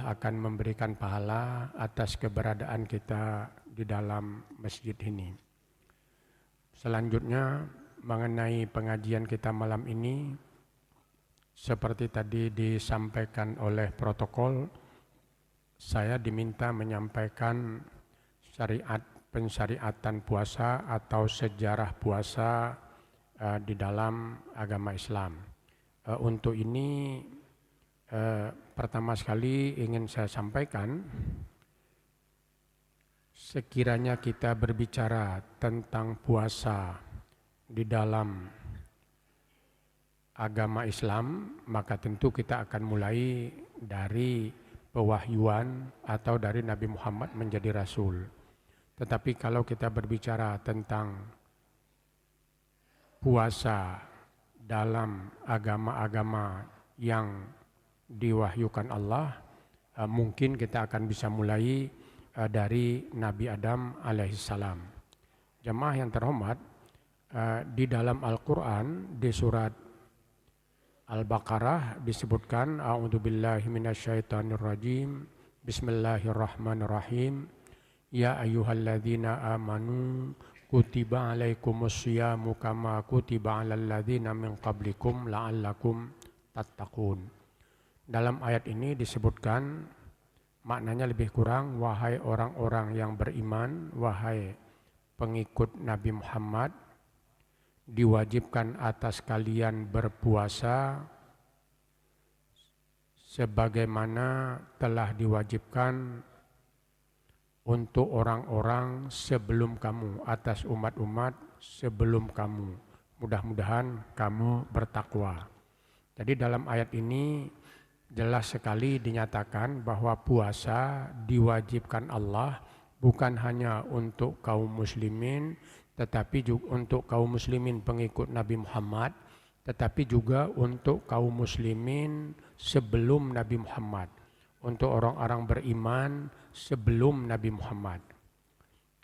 Allah akan memberikan pahala atas keberadaan kita di dalam masjid ini. Selanjutnya mengenai pengajian kita malam ini, seperti tadi disampaikan oleh protokol, saya diminta menyampaikan pensyariatan puasa atau sejarah puasa di dalam agama Islam. Untuk ini pertama sekali ingin saya sampaikan, sekiranya kita berbicara tentang puasa di dalam agama Islam, maka tentu kita akan mulai dari pewahyuan atau dari Nabi Muhammad menjadi Rasul. Tetapi kalau kita berbicara tentang puasa dalam agama-agama yang diwahyukan Allah, mungkin kita akan bisa mulai dari Nabi Adam alaihissalam. Jemaah yang terhormat, di dalam Al-Quran di surat Al-Baqarah disebutkan, A'udzubillahi minasyaitonirrajim, Bismillahirrahmanirrahim, Ya ayyuhalladzina amanu kutiba alaikumusyamu kama kutiba alal ladzina min qablikum la'allakum tattaqun. Dalam ayat ini disebutkan, maknanya lebih kurang, wahai orang-orang yang beriman, wahai pengikut Nabi Muhammad, diwajibkan atas kalian berpuasa sebagaimana telah diwajibkan untuk orang-orang sebelum kamu, atas umat-umat sebelum kamu. Mudah-mudahan kamu bertakwa. Jadi dalam ayat ini jelas sekali dinyatakan bahwa puasa diwajibkan Allah bukan hanya untuk kaum muslimin, tetapi juga untuk kaum muslimin pengikut Nabi Muhammad, tetapi juga untuk kaum muslimin sebelum Nabi Muhammad, untuk orang-orang beriman sebelum Nabi Muhammad.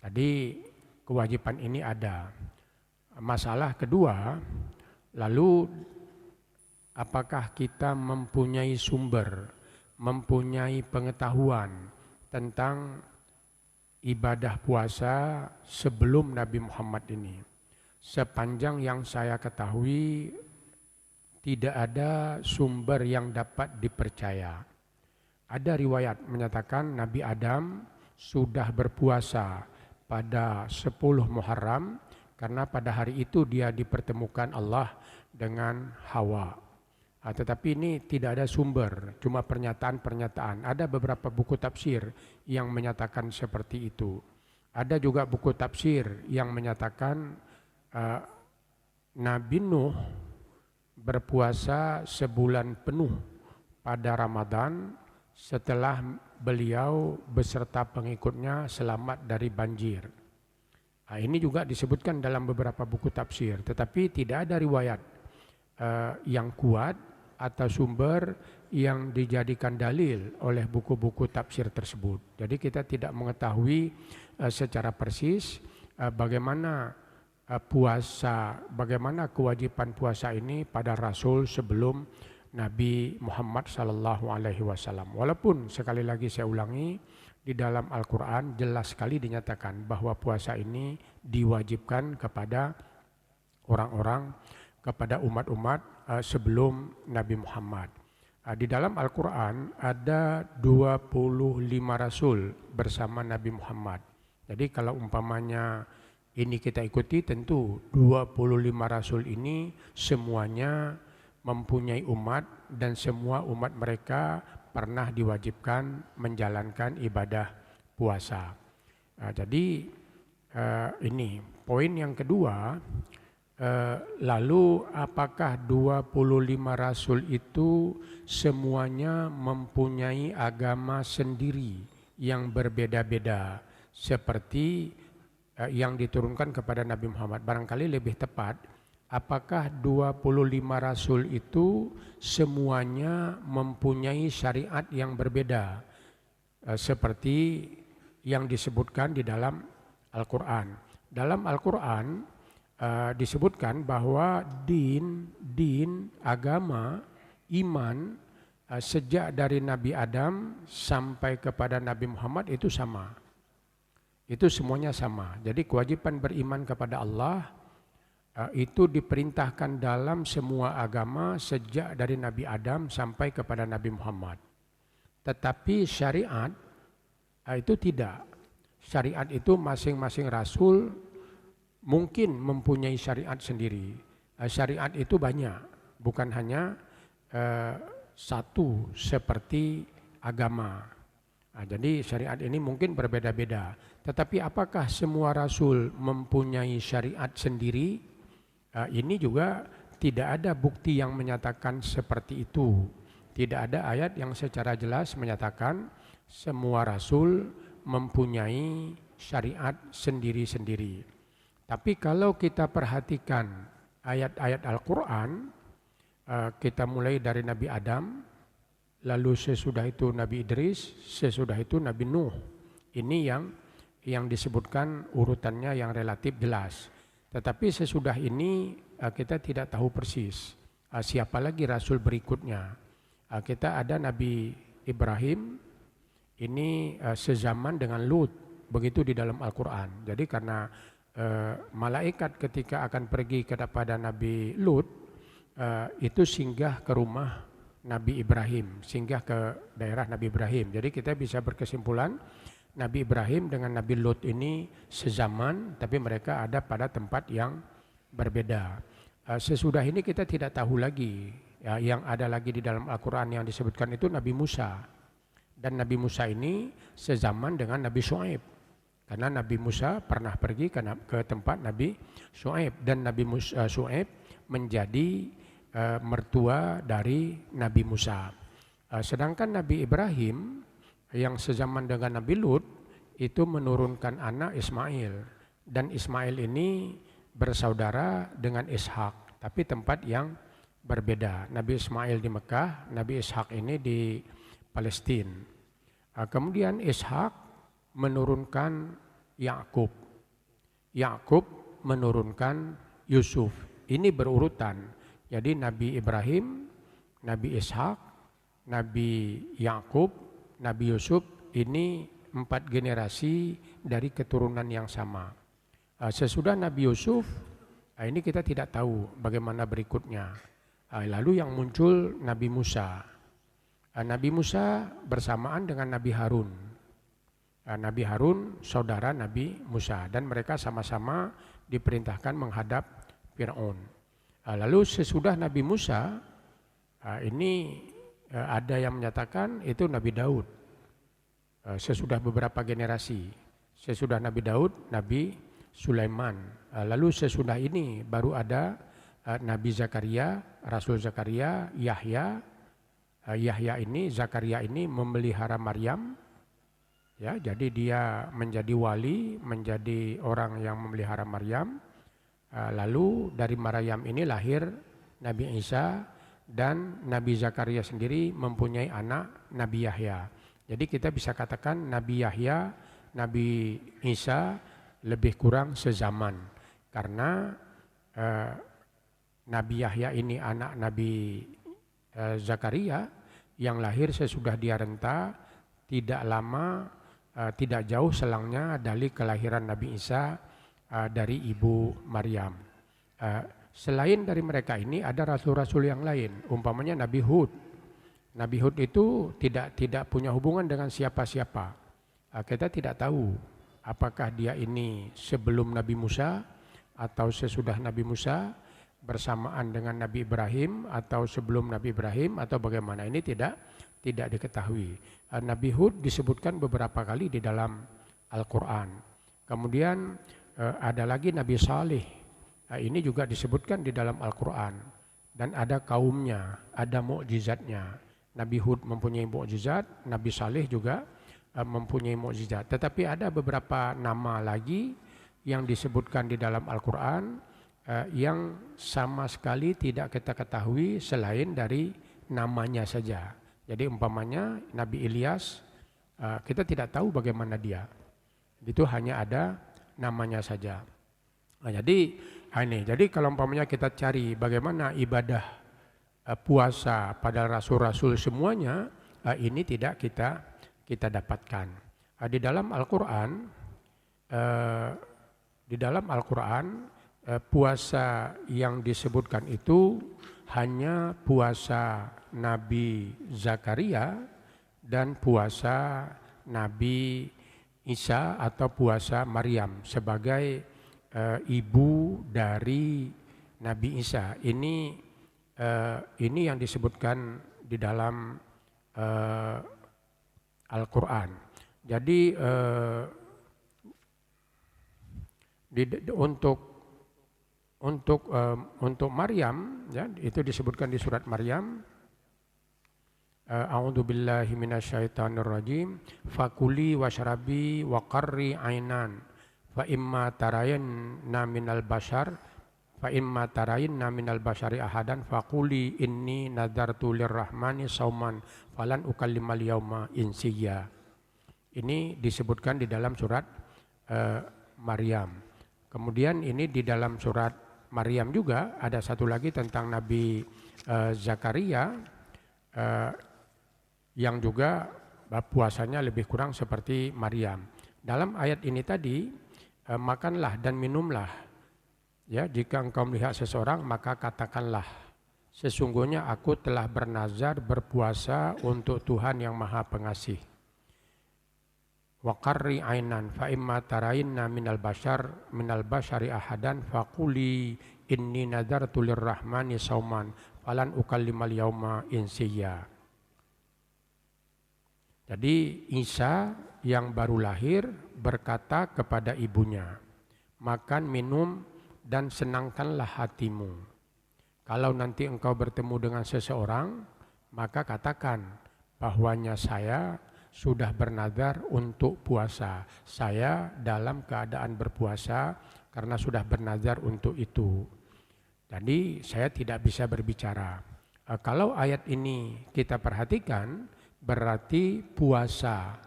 Jadi kewajiban ini ada. Masalah kedua, lalu apakah kita mempunyai sumber, mempunyai pengetahuan tentang ibadah puasa sebelum Nabi Muhammad ini? Sepanjang yang saya ketahui, tidak ada sumber yang dapat dipercaya. Ada riwayat menyatakan Nabi Adam sudah berpuasa pada 10 Muharram karena pada hari itu dia dipertemukan Allah dengan Hawa. Tetapi ini tidak ada sumber, cuma pernyataan-pernyataan. Ada beberapa buku tafsir yang menyatakan seperti itu. Ada juga buku tafsir yang menyatakan Nabi Nuh berpuasa sebulan penuh pada Ramadan setelah beliau beserta pengikutnya selamat dari banjir. Ini juga disebutkan dalam beberapa buku tafsir, tetapi tidak ada riwayat yang kuat atau sumber yang dijadikan dalil oleh buku-buku tafsir tersebut. Jadi kita tidak mengetahui secara persis bagaimana puasa, bagaimana kewajiban puasa ini pada Rasul sebelum Nabi Muhammad SAW. Walaupun sekali lagi saya ulangi, di dalam Al-Quran jelas sekali dinyatakan bahwa puasa ini diwajibkan kepada orang-orang, kepada umat-umat sebelum Nabi Muhammad. Di dalam Al-Quran ada 25 Rasul bersama Nabi Muhammad. Jadi kalau umpamanya ini kita ikuti, tentu 25 Rasul ini semuanya mempunyai umat dan semua umat mereka pernah diwajibkan menjalankan ibadah puasa. Jadi ini poin yang kedua, lalu apakah 25 Rasul itu semuanya mempunyai agama sendiri yang berbeda-beda seperti yang diturunkan kepada Nabi Muhammad? Barangkali lebih tepat, apakah 25 Rasul itu semuanya mempunyai syariat yang berbeda seperti yang disebutkan di dalam Al-Quran? Dalam Al-Quran disebutkan bahwa din, agama, iman sejak dari Nabi Adam sampai kepada Nabi Muhammad itu sama. Itu semuanya sama. Jadi kewajiban beriman kepada Allah itu diperintahkan dalam semua agama sejak dari Nabi Adam sampai kepada Nabi Muhammad. Tetapi syariat itu tidak. Syariat itu masing-masing rasul mungkin mempunyai syariat sendiri. Syariat itu banyak, bukan hanya satu seperti agama. Jadi syariat ini mungkin berbeda-beda. Tetapi apakah semua rasul mempunyai syariat sendiri? Ini juga tidak ada bukti yang menyatakan seperti itu. Tidak ada ayat yang secara jelas menyatakan semua rasul mempunyai syariat sendiri-sendiri. Tapi kalau kita perhatikan ayat-ayat Al-Quran, kita mulai dari Nabi Adam, lalu sesudah itu Nabi Idris, sesudah itu Nabi Nuh. Ini yang disebutkan urutannya yang relatif jelas. Tetapi sesudah ini kita tidak tahu persis siapa lagi rasul berikutnya. Kita ada Nabi Ibrahim, ini sezaman dengan Lut, begitu di dalam Al-Quran. Jadi karena malaikat ketika akan pergi kepada Nabi Lut, itu singgah ke rumah Nabi Ibrahim, singgah ke daerah Nabi Ibrahim. Jadi kita bisa berkesimpulan Nabi Ibrahim dengan Nabi Lut ini sezaman, tapi mereka ada pada tempat yang berbeda. Sesudah ini kita tidak tahu lagi. Yang ada lagi di dalam Al-Quran yang disebutkan itu Nabi Musa. Dan Nabi Musa ini sezaman dengan Nabi Syuaib. Karena Nabi Musa pernah pergi ke tempat Nabi Syuaib. Dan Nabi Syuaib menjadi mertua dari Nabi Musa. Sedangkan Nabi Ibrahim yang sezaman dengan Nabi Lut itu menurunkan anak Ismail. Dan Ismail ini bersaudara dengan Ishak. Tapi tempat yang berbeda. Nabi Ismail di Mekah, Nabi Ishak ini di Palestina. Kemudian Ishak menurunkan Yakub. Yakub menurunkan Yusuf. Ini berurutan. Jadi Nabi Ibrahim, Nabi Ishak, Nabi Yakub, Nabi Yusuf ini 4 generasi dari keturunan yang sama. Sesudah Nabi Yusuf, ini kita tidak tahu bagaimana berikutnya. Lalu yang muncul Nabi Musa. Nabi Musa bersamaan dengan Nabi Harun. Nabi Harun saudara Nabi Musa dan mereka sama-sama diperintahkan menghadap Fir'aun. Lalu sesudah Nabi Musa ini ada yang menyatakan itu Nabi Daud. Sesudah beberapa generasi. Sesudah Nabi Daud, Nabi Sulaiman. Lalu sesudah ini baru ada Nabi Zakaria, Rasul Zakaria, Yahya. Yahya ini, Zakaria ini memelihara Maryam. Ya, jadi dia menjadi wali, menjadi orang yang memelihara Maryam. Lalu dari Maryam ini lahir Nabi Isa dan Nabi Zakaria sendiri mempunyai anak Nabi Yahya. Jadi kita bisa katakan Nabi Yahya, Nabi Isa lebih kurang sezaman. Karena Nabi Yahya ini anak Nabi Zakaria yang lahir sesudah dia renta, tidak lama, tidak jauh selangnya dari kelahiran Nabi Isa dari ibu Maryam. Selain dari mereka ini ada rasul-rasul yang lain, umpamanya Nabi Hud. Nabi Hud itu tidak punya hubungan dengan siapa-siapa. Kita tidak tahu apakah dia ini sebelum Nabi Musa atau sesudah Nabi Musa, bersamaan dengan Nabi Ibrahim atau sebelum Nabi Ibrahim atau bagaimana, ini tidak diketahui. Nabi Hud disebutkan beberapa kali di dalam Al-Quran. Kemudian ada lagi Nabi Saleh. Ini juga disebutkan di dalam Al-Quran. Dan ada kaumnya, ada mukjizatnya. Nabi Hud mempunyai mukjizat, Nabi Saleh juga mempunyai mukjizat. Tetapi ada beberapa nama lagi yang disebutkan di dalam Al-Quran yang sama sekali tidak kita ketahui selain dari namanya saja. Jadi umpamanya Nabi Ilyas, kita tidak tahu bagaimana dia. Itu hanya ada namanya saja. Nah, jadi kalau umpamanya kita cari bagaimana ibadah puasa pada rasul-rasul semuanya, ini tidak kita dapatkan. Di dalam Al-Quran, puasa yang disebutkan itu hanya puasa Nabi Zakaria dan puasa Nabi Isa atau puasa Maryam sebagai ibu dari Nabi Isa. Ini yang disebutkan di dalam Al-Quran. Jadi untuk Maryam, ya, itu disebutkan di surat Maryam. A'udzu billahi minasyaitonir rajim. Fakuli washrabi wa qarri ainan. Fa imma tarayinna minal bashari ahadan fakuli inni nadartu lirrahmani sauman falan ukallimal yauma insiya. Ini disebutkan di dalam surat Maryam. Kemudian ini di dalam surat Maryam juga ada satu lagi tentang Nabi Zakaria yang juga puasanya lebih kurang seperti Maryam. Dalam ayat ini tadi, makanlah dan minumlah. Ya, jika engkau melihat seseorang maka katakanlah, sesungguhnya aku telah bernazar berpuasa untuk Tuhan yang Maha Pengasih. Wa qarri ainan fa imma tarayinna minal bashari ahadan faquli inni nadartu lirrahmani sauman falan ukallimal yauma insiya. Jadi Isa yang baru lahir berkata kepada ibunya, makan, minum, dan senangkanlah hatimu. Kalau nanti engkau bertemu dengan seseorang, maka katakan bahwanya saya sudah bernazar untuk puasa. Saya dalam keadaan berpuasa karena sudah bernazar untuk itu. Jadi saya tidak bisa berbicara. Kalau ayat ini kita perhatikan, berarti puasa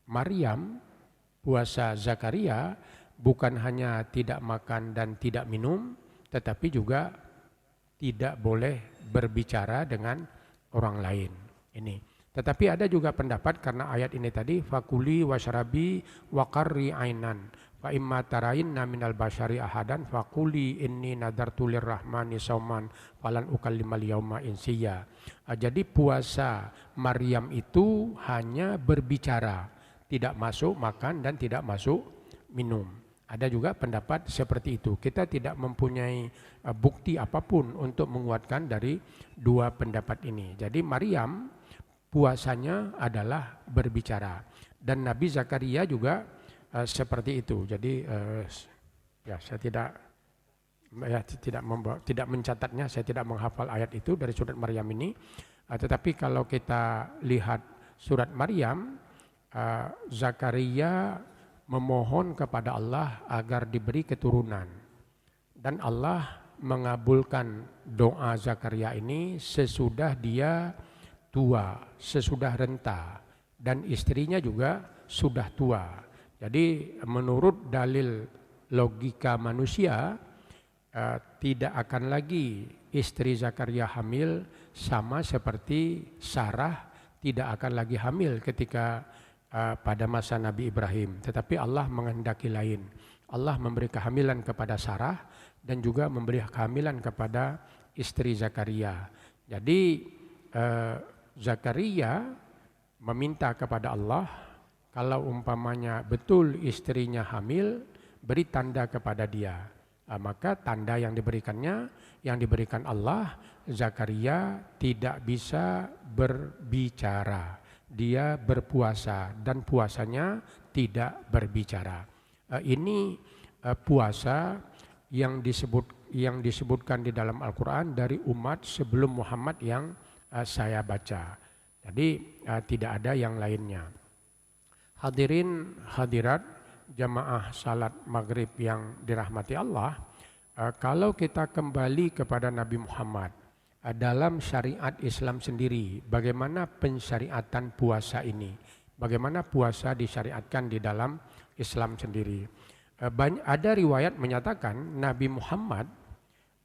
Maryam, puasa Zakaria bukan hanya tidak makan dan tidak minum, tetapi juga tidak boleh berbicara dengan orang lain. Ini. Tetapi ada juga pendapat karena ayat ini tadi fakuli washrabi wa qarri ainan fa imma tarayinna minal bashari ahadan fakuli inni nadartu lirrahmani sauman falan ukallimal yauma insiya. Jadi puasa Maryam itu hanya berbicara, tidak masuk makan dan tidak masuk minum. Ada juga pendapat seperti itu. Kita tidak mempunyai bukti apapun untuk menguatkan dari dua pendapat ini. Jadi Maryam puasanya adalah berbicara dan Nabi Zakaria juga seperti itu. Jadi ya saya tidak mencatatnya, saya tidak menghafal ayat itu dari surat Maryam ini. Tetapi kalau kita lihat surat Maryam, Zakaria memohon kepada Allah agar diberi keturunan dan Allah mengabulkan doa Zakaria ini sesudah dia tua, sesudah renta, dan istrinya juga sudah tua. Jadi menurut dalil logika manusia, tidak akan lagi istri Zakaria hamil sama seperti Sarah tidak akan lagi hamil ketika pada masa Nabi Ibrahim. Tetapi Allah menghendaki lain. Allah memberi kehamilan kepada Sarah dan juga memberi kehamilan kepada istri Zakaria. Jadi Zakaria meminta kepada Allah, kalau umpamanya betul istrinya hamil, beri tanda kepada dia. Maka tanda yang diberikan Allah, Zakaria tidak bisa berbicara. Dia berpuasa dan puasanya tidak berbicara. Ini puasa yang disebutkan di dalam Al-Quran dari umat sebelum Muhammad yang saya baca. Jadi tidak ada yang lainnya. Hadirin hadirat jamaah salat maghrib yang dirahmati Allah, kalau kita kembali kepada Nabi Muhammad dalam syariat Islam sendiri, bagaimana pensyariatan puasa ini? Bagaimana puasa disyariatkan di dalam Islam sendiri? Ada riwayat menyatakan Nabi Muhammad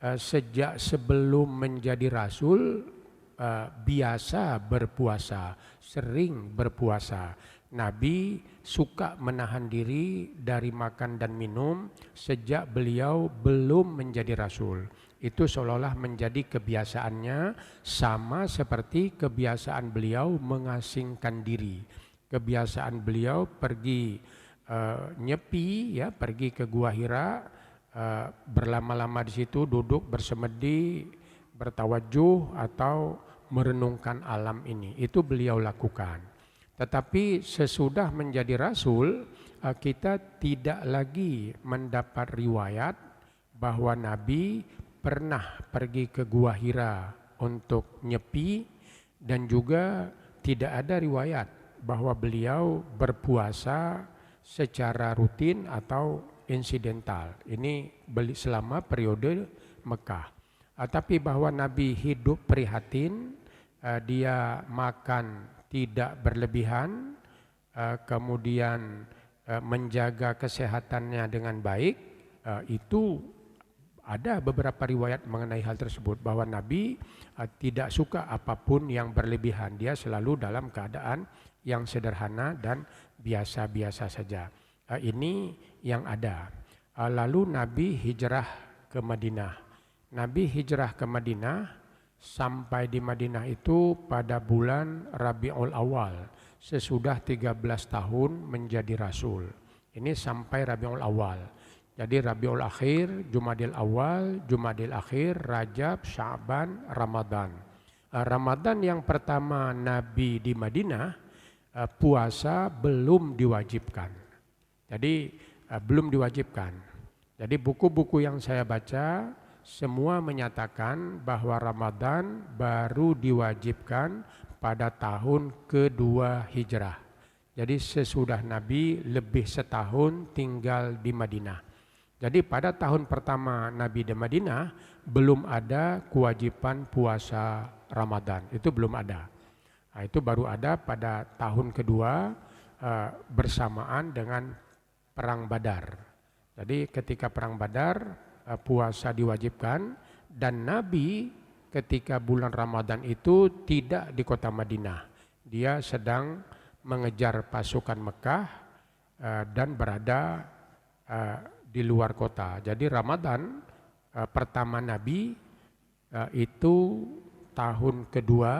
sejak sebelum menjadi rasul biasa berpuasa, sering berpuasa. Nabi suka menahan diri dari makan dan minum sejak beliau belum menjadi rasul. Itu seolah-olah menjadi kebiasaannya, sama seperti kebiasaan beliau mengasingkan diri. Kebiasaan beliau pergi nyepi, ya, pergi ke Gua Hira, berlama-lama di situ, duduk bersemedi, bertawajuh atau merenungkan alam ini. Itu beliau lakukan. Tetapi sesudah menjadi rasul, kita tidak lagi mendapat riwayat bahwa Nabi pernah pergi ke Gua Hira untuk nyepi, dan juga tidak ada riwayat bahwa beliau berpuasa secara rutin atau insidental. Ini selama periode Mekah. Tapi bahwa Nabi hidup prihatin, dia makan tidak berlebihan, kemudian menjaga kesehatannya dengan baik, itu ada beberapa riwayat mengenai hal tersebut, bahwa Nabi tidak suka apapun yang berlebihan. Dia selalu dalam keadaan yang sederhana dan biasa-biasa saja. Ini yang ada. Lalu Nabi hijrah ke Madinah. Nabi hijrah ke Madinah, sampai di Madinah itu pada bulan Rabiul Awal, sesudah 13 tahun menjadi rasul. Ini sampai Rabiul Awal. Jadi Rabiul Akhir, Jumadil Awal, Jumadil Akhir, Rajab, Sya'ban, Ramadan. Ramadan yang pertama Nabi di Madinah, puasa belum diwajibkan. Jadi belum diwajibkan. Jadi buku-buku yang saya baca semua menyatakan bahwa Ramadan baru diwajibkan pada tahun kedua hijrah. Jadi sesudah Nabi lebih setahun tinggal di Madinah. Jadi pada tahun pertama Nabi di Madinah belum ada kewajiban puasa Ramadan. Itu belum ada. Nah, itu baru ada pada tahun kedua bersamaan dengan Perang Badar. Jadi ketika Perang Badar puasa diwajibkan, dan Nabi ketika bulan Ramadan itu tidak di kota Madinah. Dia sedang mengejar pasukan Mekah dan berada di luar kota. Jadi Ramadan pertama Nabi itu tahun kedua,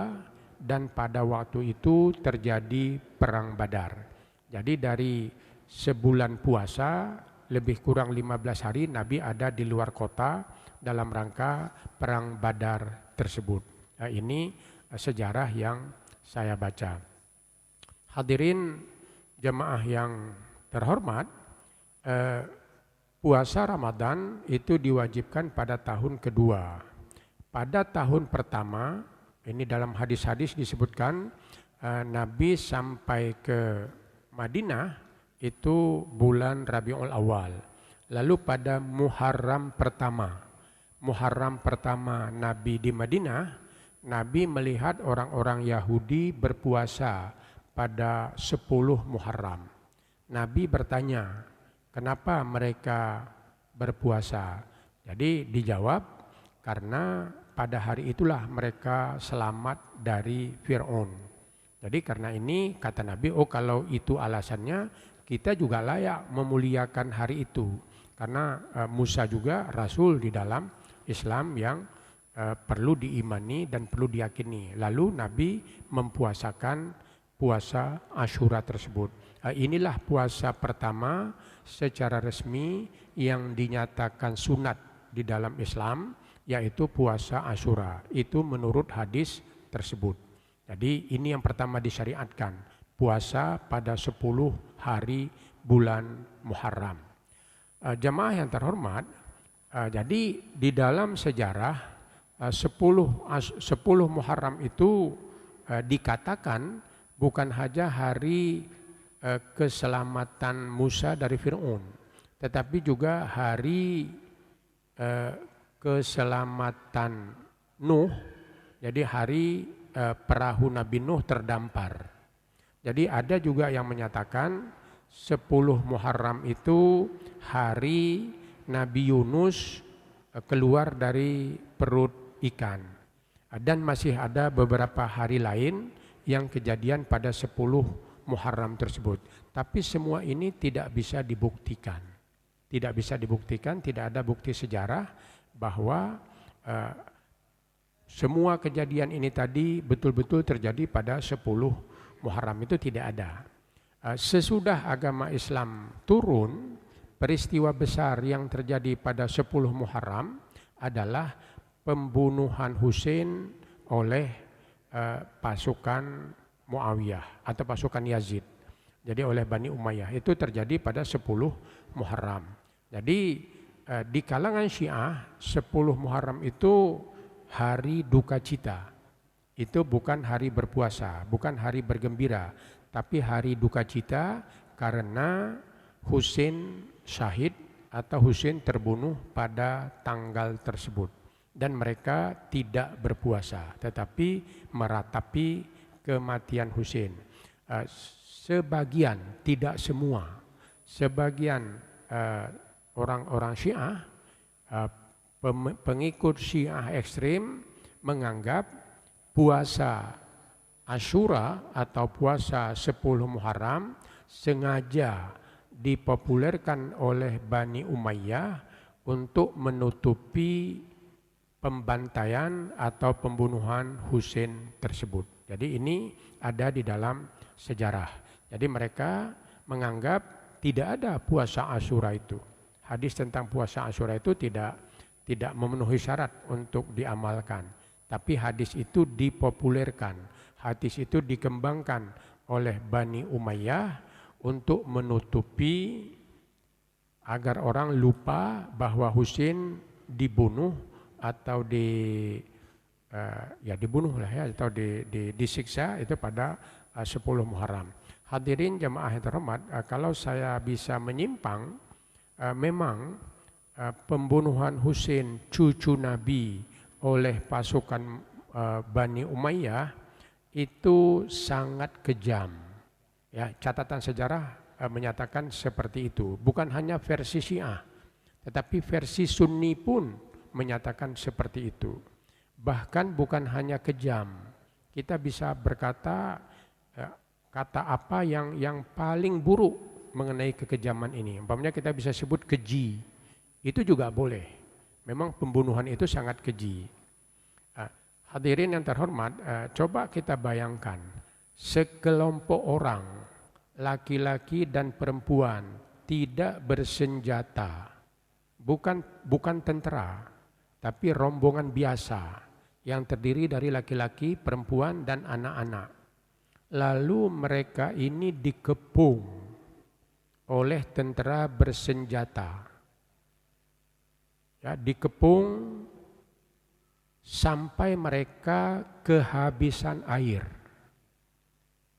dan pada waktu itu terjadi Perang Badar. Jadi dari sebulan puasa, lebih kurang 15 hari Nabi ada di luar kota dalam rangka Perang Badar tersebut. Ini sejarah yang saya baca. Hadirin jemaah yang terhormat, puasa Ramadan itu diwajibkan pada tahun kedua. Pada tahun pertama, ini dalam hadis-hadis disebutkan, Nabi sampai ke Madinah itu bulan Rabiul Awal. Lalu pada Muharram pertama Nabi di Madinah, Nabi melihat orang-orang Yahudi berpuasa pada 10 Muharram. Nabi bertanya, kenapa mereka berpuasa? Jadi dijawab, karena pada hari itulah mereka selamat dari Fir'aun. Jadi karena ini kata Nabi, kalau itu alasannya, kita juga layak memuliakan hari itu. Karena Musa juga rasul di dalam Islam yang perlu diimani dan perlu diyakini. Lalu Nabi mempuasakan puasa Asyura tersebut. Inilah puasa pertama secara resmi yang dinyatakan sunat di dalam Islam, yaitu puasa Asyura. Itu menurut hadis tersebut. Jadi ini yang pertama disyariatkan, puasa pada 10 hari bulan Muharram. Jemaah yang terhormat, jadi di dalam sejarah 10 Muharram itu dikatakan bukan hanya hari keselamatan Musa dari Fir'aun, tetapi juga hari keselamatan Nuh, jadi hari perahu Nabi Nuh terdampar. Jadi ada juga yang menyatakan 10 Muharram itu hari Nabi Yunus keluar dari perut ikan. Dan masih ada beberapa hari lain yang kejadian pada 10 Muharram tersebut. Tapi semua ini tidak bisa dibuktikan. Tidak bisa dibuktikan, tidak ada bukti sejarah bahwa semua kejadian ini tadi betul-betul terjadi pada 10 Muharram, itu tidak ada. Sesudah agama Islam turun, peristiwa besar yang terjadi pada 10 Muharram adalah pembunuhan Husain oleh pasukan Muawiyah atau pasukan Yazid. Jadi oleh Bani Umayyah, itu terjadi pada 10 Muharram. Jadi di kalangan Syiah 10 Muharram itu hari duka cita. Itu bukan hari berpuasa, bukan hari bergembira, tapi hari duka cita karena Husain syahid atau Husain terbunuh pada tanggal tersebut. Dan mereka tidak berpuasa, tetapi meratapi kematian Husain. Sebagian, tidak semua, sebagian orang-orang Syiah, pengikut Syiah ekstrim menganggap puasa Asyura atau puasa 10 Muharram sengaja dipopulerkan oleh Bani Umayyah untuk menutupi pembantaian atau pembunuhan Husain tersebut. Jadi ini ada di dalam sejarah. Jadi mereka menganggap tidak ada puasa Asyura itu. Hadis tentang puasa Asyura itu tidak memenuhi syarat untuk diamalkan. Tapi hadis itu dipopulerkan, hadis itu dikembangkan oleh Bani Umayyah untuk menutupi agar orang lupa bahwa Husain dibunuh atau dibunuh lah ya, atau disiksa itu pada 10 Muharram. Hadirin jamaah yang terhormat, kalau saya bisa menyimpang, memang pembunuhan Husain cucu Nabi oleh pasukan Bani Umayyah itu sangat kejam. Ya, catatan sejarah menyatakan seperti itu. Bukan hanya versi Syiah, tetapi versi Sunni pun menyatakan seperti itu. Bahkan bukan hanya kejam, kita bisa berkata kata apa yang paling buruk mengenai kekejaman ini. Umpamanya kita bisa sebut keji, itu juga boleh. Memang pembunuhan itu sangat keji. Hadirin yang terhormat, coba kita bayangkan sekelompok orang, laki-laki dan perempuan tidak bersenjata, bukan tentara, tapi rombongan biasa yang terdiri dari laki-laki, perempuan dan anak-anak. Lalu mereka ini dikepung oleh tentara bersenjata. Ya, dikepung sampai mereka kehabisan air.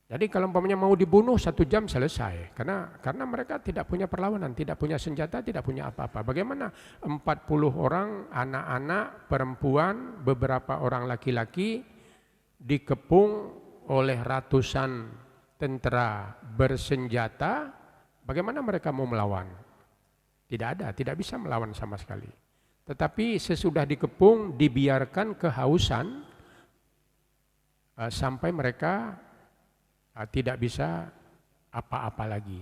Jadi kalau umpamanya mau dibunuh 1 jam selesai, karena mereka tidak punya perlawanan, tidak punya senjata, tidak punya apa-apa. Bagaimana 40 orang anak-anak, perempuan, beberapa orang laki-laki dikepung oleh ratusan tentara bersenjata, bagaimana mereka mau melawan? Tidak bisa melawan sama sekali. Tetapi sesudah dikepung, dibiarkan kehausan sampai mereka tidak bisa apa-apa lagi.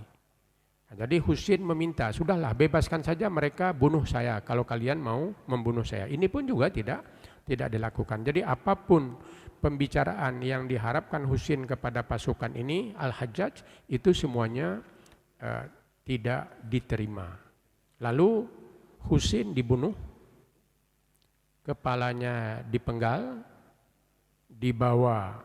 Jadi Husain meminta, sudahlah bebaskan saja mereka, bunuh saya kalau kalian mau membunuh saya. Ini pun juga tidak dilakukan. Jadi apapun pembicaraan yang diharapkan Husain kepada pasukan ini, Al-Hajjaj, itu semuanya tidak diterima. Lalu Husain dibunuh, kepalanya dipenggal, dibawa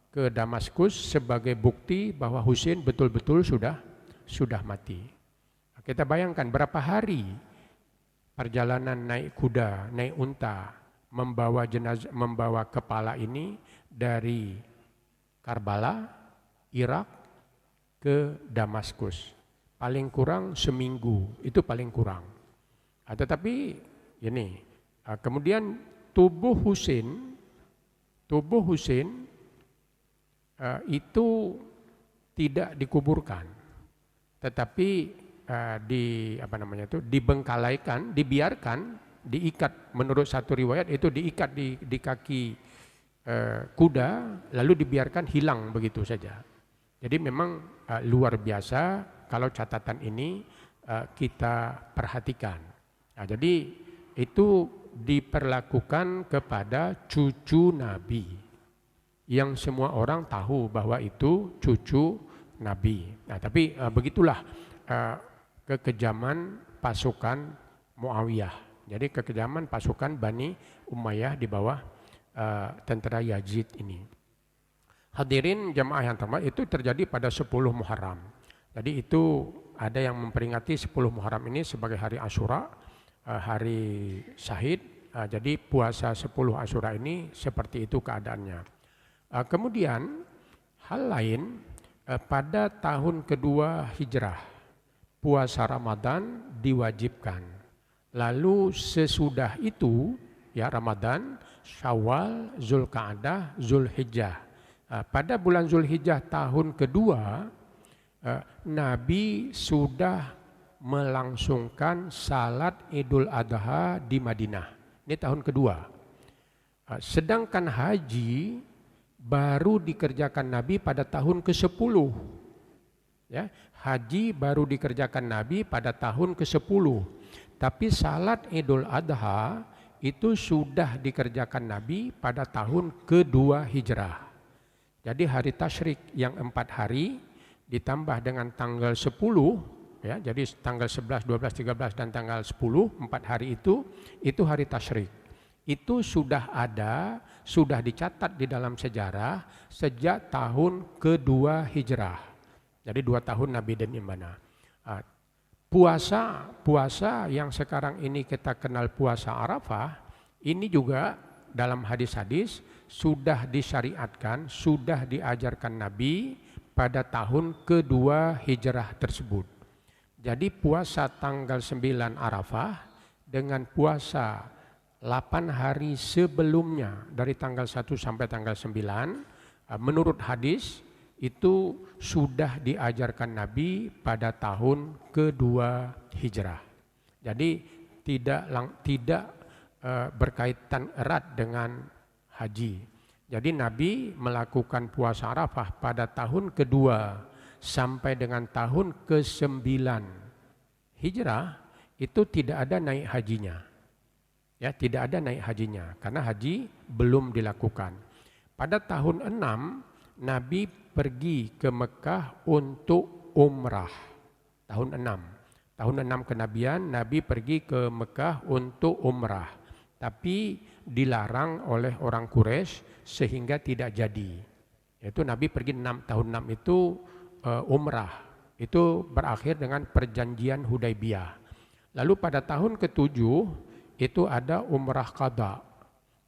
ke Damaskus sebagai bukti bahwa Husain betul-betul sudah mati. Kita bayangkan berapa hari perjalanan naik kuda, naik unta, membawa kepala ini dari Karbala, Irak ke Damaskus. Paling kurang seminggu, itu paling kurang. Tetapi ini, kemudian tubuh Husain itu tidak dikuburkan, tetapi dibengkalaikan, dibiarkan diikat, menurut satu riwayat itu diikat di kaki kuda lalu dibiarkan hilang begitu saja. Jadi memang luar biasa kalau catatan ini kita perhatikan. Nah, jadi itu diperlakukan kepada cucu Nabi yang semua orang tahu bahwa itu cucu Nabi. Nah, tapi begitulah kekejaman pasukan Muawiyah. Jadi kekejaman pasukan Bani Umayyah di bawah tentara Yazid ini. Hadirin jamaah yang terhormat, itu terjadi pada 10 Muharram. Jadi itu ada yang memperingati 10 Muharram ini sebagai hari Asyura, hari Syahid. Jadi puasa 10 Asyura ini seperti itu keadaannya. Kemudian hal lain, pada tahun kedua Hijrah puasa Ramadan diwajibkan. Lalu sesudah itu ya Ramadan, Syawal, Zulqa'dah, Zulhijjah. Pada bulan Zulhijjah tahun kedua, Nabi sudah melangsungkan salat Idul Adha di Madinah. Ini tahun kedua. Sedangkan haji baru dikerjakan Nabi pada tahun ke-10. Ya, haji baru dikerjakan Nabi pada tahun ke-10. Tapi salat Idul Adha itu sudah dikerjakan Nabi pada tahun kedua Hijrah. Jadi hari tasyrik yang 4 hari ditambah dengan tanggal 10, ya, jadi tanggal 11, 12, 13 dan tanggal 10, 4 hari itu hari tasyrik. Itu sudah ada, sudah dicatat di dalam sejarah sejak tahun kedua Hijrah. Jadi 2 tahun Nabi dan Imana. Puasa yang sekarang ini kita kenal puasa Arafah, ini juga dalam hadis-hadis sudah disyariatkan, sudah diajarkan Nabi pada tahun kedua Hijrah tersebut. Jadi puasa tanggal 9 Arafah dengan puasa 8 hari sebelumnya dari tanggal 1 sampai tanggal 9, menurut hadis itu sudah diajarkan Nabi pada tahun kedua Hijrah. Jadi tidak berkaitan erat dengan haji. Jadi Nabi melakukan puasa Arafah pada tahun kedua sampai dengan tahun ke-9 Hijrah, itu tidak ada naik hajinya. Ya, tidak ada naik hajinya karena haji belum dilakukan. Pada tahun 6 Nabi pergi ke Mekah untuk umrah. Tahun 6 kenabian Nabi pergi ke Mekah untuk umrah. Tapi dilarang oleh orang Quraisy sehingga tidak jadi. Yaitu Nabi pergi tahun 6 itu umrah. Itu berakhir dengan perjanjian Hudaibiyah. Lalu pada tahun ke-7 itu ada umrah qada.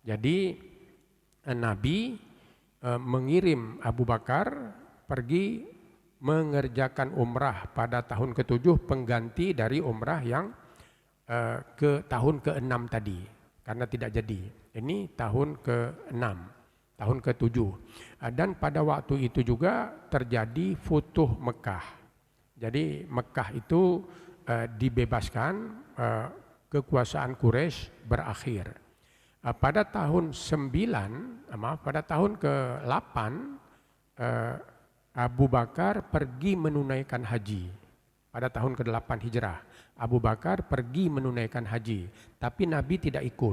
Jadi Nabi mengirim Abu Bakar pergi mengerjakan umrah pada tahun ke-7 pengganti dari umrah yang ke tahun ke-6 tadi. Karena tidak jadi. Ini tahun ke-6, tahun ke-7. Dan pada waktu itu juga terjadi Futuh Mekah. Jadi Mekah itu dibebaskan, kekuasaan Quraisy berakhir. Pada tahun pada tahun ke-8 Abu Bakar pergi menunaikan haji. Pada tahun ke-8 Hijrah. Abu Bakar pergi menunaikan haji, tapi Nabi tidak ikut.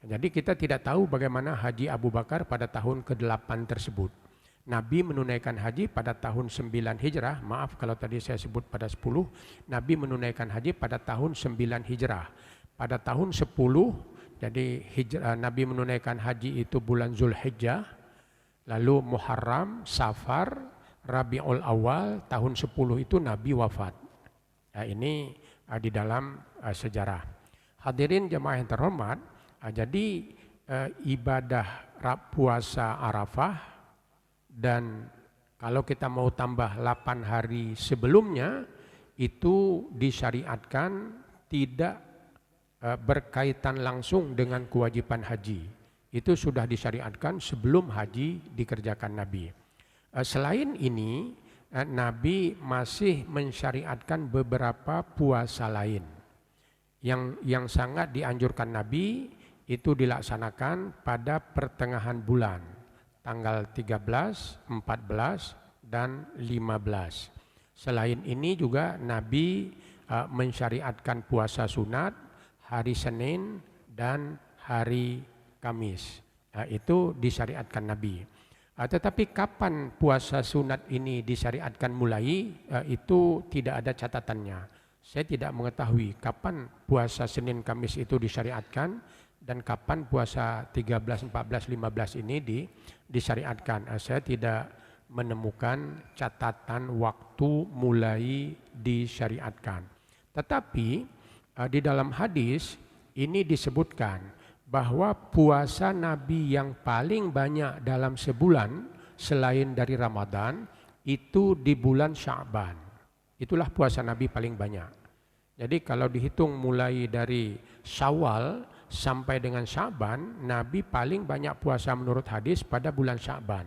Jadi kita tidak tahu bagaimana haji Abu Bakar pada tahun ke-8 tersebut. Nabi menunaikan haji pada tahun 9 Hijrah, maaf kalau tadi saya sebut pada 10, Nabi menunaikan haji pada tahun 9 Hijrah. Pada tahun 10, jadi Nabi menunaikan haji itu bulan Zulhijjah, lalu Muharram, Safar, Rabiul Awal, tahun 10 itu Nabi wafat. Nah, ini di dalam sejarah. Hadirin jemaah yang terhormat, jadi ibadah puasa Arafah dan kalau kita mau tambah 8 hari sebelumnya itu disyariatkan tidak berkaitan langsung dengan kewajiban haji. Itu sudah disyariatkan sebelum haji dikerjakan Nabi. Selain ini, Nabi masih mensyariatkan beberapa puasa lain. Yang sangat dianjurkan Nabi itu dilaksanakan pada pertengahan bulan, tanggal 13, 14, dan 15. Selain ini juga Nabi mensyariatkan puasa sunat hari Senin dan hari Kamis. Itu disyariatkan Nabi. Tetapi kapan puasa sunat ini disyariatkan mulai, itu tidak ada catatannya. Saya tidak mengetahui kapan puasa Senin Kamis itu disyariatkan dan kapan puasa 13, 14, 15 ini disyariatkan. Saya tidak menemukan catatan waktu mulai disyariatkan. Tetapi di dalam hadis ini disebutkan bahwa puasa Nabi yang paling banyak dalam sebulan selain dari Ramadan itu di bulan Sya'ban. Itulah puasa Nabi paling banyak. Jadi kalau dihitung mulai dari Syawal sampai dengan Sya'ban, Nabi paling banyak puasa menurut hadis pada bulan Sya'ban.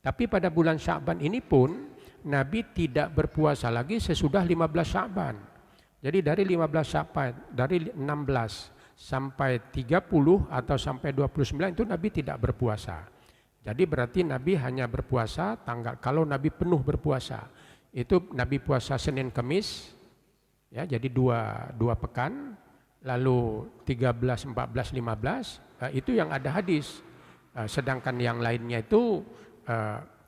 Tapi pada bulan Sya'ban ini pun Nabi tidak berpuasa lagi sesudah 15 Sya'ban. Jadi dari 15 Sya'ban, dari 16 sampai 30 atau sampai 29 itu Nabi tidak berpuasa. Jadi berarti Nabi hanya berpuasa kalau Nabi penuh berpuasa, itu Nabi puasa Senin Kamis, ya, jadi dua pekan, lalu 13, 14, 15, itu yang ada hadis. Sedangkan yang lainnya itu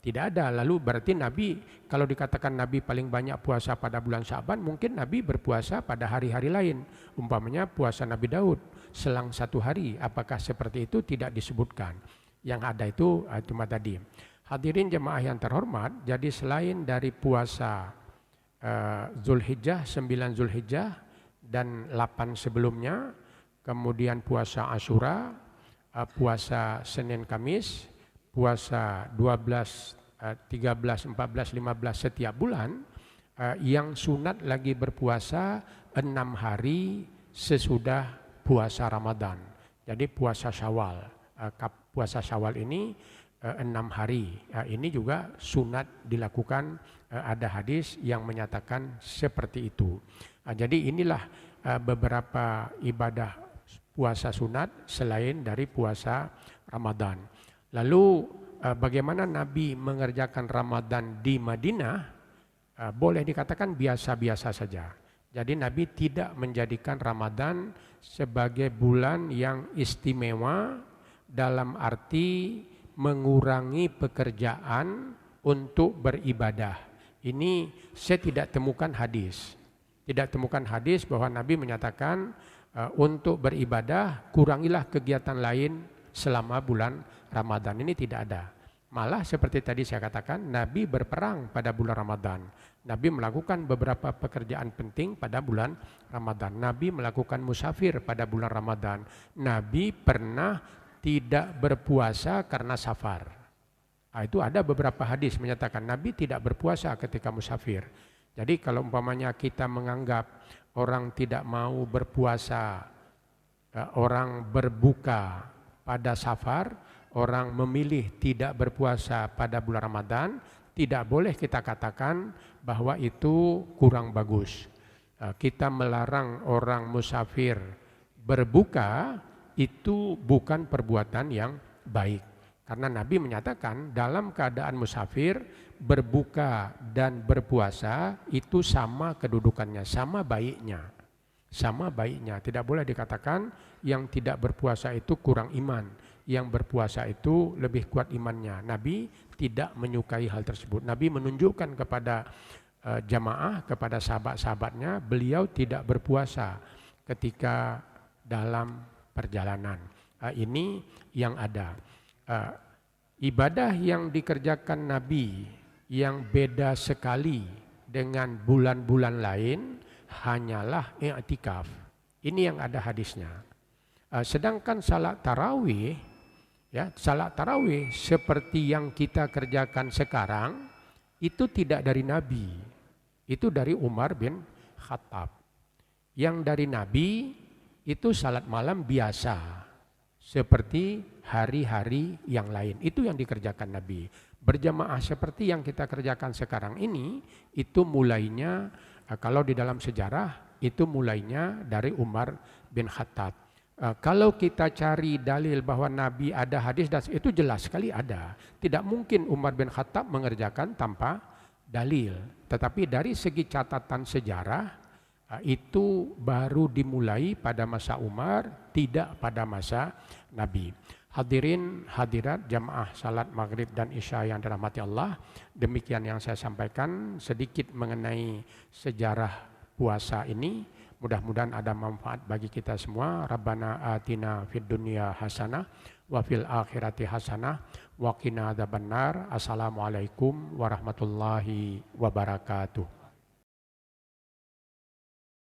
tidak ada. Lalu berarti Nabi, kalau dikatakan Nabi paling banyak puasa pada bulan Sya'ban, mungkin Nabi berpuasa pada hari-hari lain. Umpamanya puasa Nabi Daud selang 1 hari. Apakah seperti itu? Tidak disebutkan. Yang ada itu cuma tadi. Hadirin jemaah yang terhormat, jadi selain dari puasa Zulhijjah, 9 Zulhijjah dan 8 sebelumnya, kemudian puasa Asyura, puasa Senin Kamis, puasa 12, 13, 14, 15 setiap bulan, yang sunat lagi berpuasa 6 hari sesudah puasa Ramadan. Jadi puasa Syawal, puasa Syawal ini 6 hari. Ini juga sunat dilakukan, ada hadis yang menyatakan seperti itu. Jadi inilah beberapa ibadah puasa sunat selain dari puasa Ramadan. Lalu bagaimana Nabi mengerjakan Ramadan di Madinah? Boleh dikatakan biasa-biasa saja. Jadi Nabi tidak menjadikan Ramadan sebagai bulan yang istimewa dalam arti mengurangi pekerjaan untuk beribadah. Ini saya tidak temukan hadis. Tidak temukan hadis bahwa Nabi menyatakan untuk beribadah kurangilah kegiatan lain selama bulan Ramadan. Ini tidak ada. Malah seperti tadi saya katakan, Nabi berperang pada bulan Ramadan. Nabi melakukan beberapa pekerjaan penting pada bulan Ramadan. Nabi melakukan musafir pada bulan Ramadan. Nabi pernah tidak berpuasa karena safar. Itu ada beberapa hadis menyatakan Nabi tidak berpuasa ketika musafir. Jadi kalau umpamanya kita menganggap orang tidak mau berpuasa, orang berbuka pada safar, orang memilih tidak berpuasa pada bulan Ramadan, tidak boleh kita katakan bahwa itu kurang bagus. Kita melarang orang musafir berbuka, itu bukan perbuatan yang baik. Karena Nabi menyatakan dalam keadaan musafir, berbuka dan berpuasa itu sama kedudukannya, sama baiknya. Sama baiknya, tidak boleh dikatakan yang tidak berpuasa itu kurang iman, yang berpuasa itu lebih kuat imannya. Nabi tidak menyukai hal tersebut. Nabi menunjukkan kepada jamaah, kepada sahabat-sahabatnya, beliau tidak berpuasa ketika dalam perjalanan. Ini yang ada. Ibadah yang dikerjakan Nabi yang beda sekali dengan bulan-bulan lain hanyalah i'tikaf. Ini yang ada hadisnya. Sedangkan salat tarawih, ya, salat tarawih seperti yang kita kerjakan sekarang itu tidak dari Nabi. Itu dari Umar bin Khattab. Yang dari Nabi itu salat malam biasa seperti hari-hari yang lain. Itu yang dikerjakan Nabi. Berjamaah seperti yang kita kerjakan sekarang ini, itu mulainya kalau di dalam sejarah itu mulainya dari Umar bin Khattab. Kalau kita cari dalil bahwa Nabi ada hadis, itu jelas sekali ada. Tidak mungkin Umar bin Khattab mengerjakan tanpa dalil. Tetapi dari segi catatan sejarah, itu baru dimulai pada masa Umar, tidak pada masa Nabi. Hadirin hadirat jamaah salat maghrib dan isya yang dirahmati Allah, demikian yang saya sampaikan sedikit mengenai sejarah puasa ini. Mudah-mudahan ada manfaat bagi kita semua. Rabbana atina fid dunya hasanah wa fil akhirati hasanah wa qina adzabannar. Assalamualaikum warahmatullahi wabarakatuh.